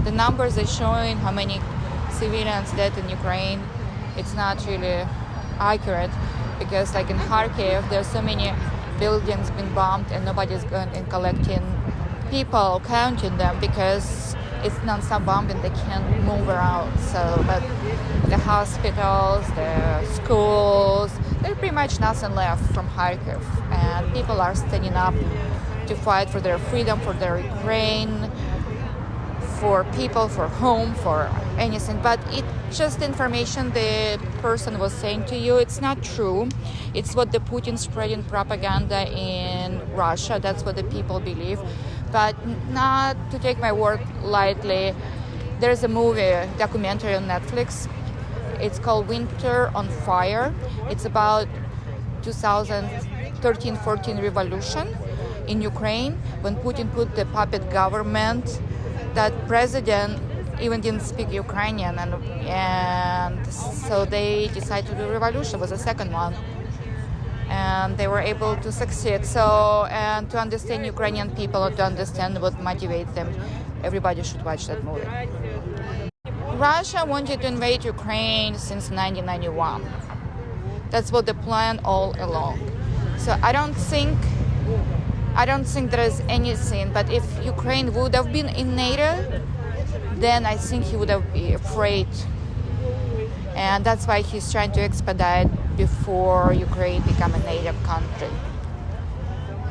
the numbers are showing how many civilians dead in Ukraine. It's not really accurate because like in Kharkiv, there's so many buildings been bombed and nobody's going and collecting people, counting them because it's non-stop bombing. They can't move around. So, but the hospitals, the schools, there's pretty much nothing left from Kharkiv, and people are standing up to fight for their freedom, for their Ukraine, for people, for home, for anything. But it's just information the person was saying to you. It's not true. It's what the Putin spreading propaganda in Russia. That's what the people believe. But not to take my word lightly, there's a movie, documentary on Netflix. It's called Winter on Fire. It's about 2013-14 revolution in Ukraine when Putin put the puppet government. That president even didn't speak Ukrainian, and so they decided to do a revolution. It was the second one, and they were able to succeed. So, and to understand Ukrainian people, to understand what motivates them, everybody should watch that movie. Russia wanted to invade Ukraine since 1991. That's what the plan all along. So I don't think there is anything. But if Ukraine would have been in NATO, then I think he would have been afraid. And that's why he's trying to expedite before Ukraine become a NATO country.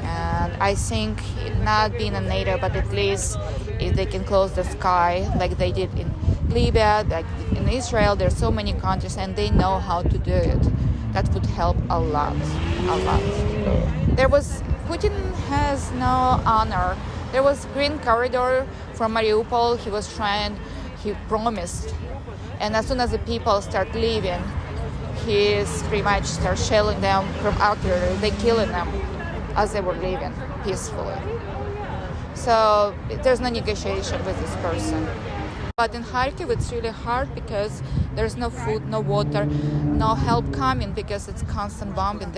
And I think not being a NATO, but at least if they can close the sky like they did in Libya, like in Israel, there's so many countries and they know how to do it. That would help a lot. Putin has no honor. There was green corridor from Mariupol. He promised. And as soon as the people start leaving, he's pretty much start shelling them from artillery. They killing them as they were leaving peacefully. So there's no negotiation with this person. But in Kharkiv, it's really hard because there's no food, no water, no help coming because it's constant bombing.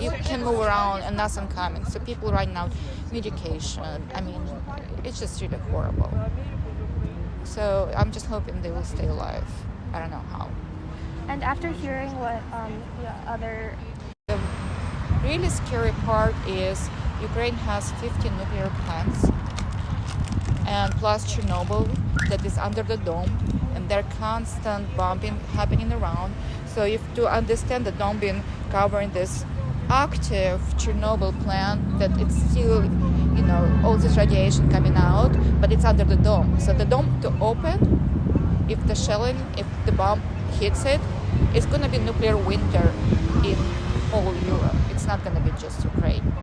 You can move around and nothing coming. So people right now, medication. I mean, it's just really horrible. So I'm just hoping they will stay alive. I don't know how. And after hearing what The really scary part is Ukraine has 50 nuclear plants. And plus Chernobyl that is under the dome, and there are constant bombing happening around. So if to understand the dome being covering this active Chernobyl plant, that it's still, all this radiation coming out, but it's under the dome. So the dome to open, if the bomb hits it, it's going to be nuclear winter in whole Europe. It's not going to be just Ukraine.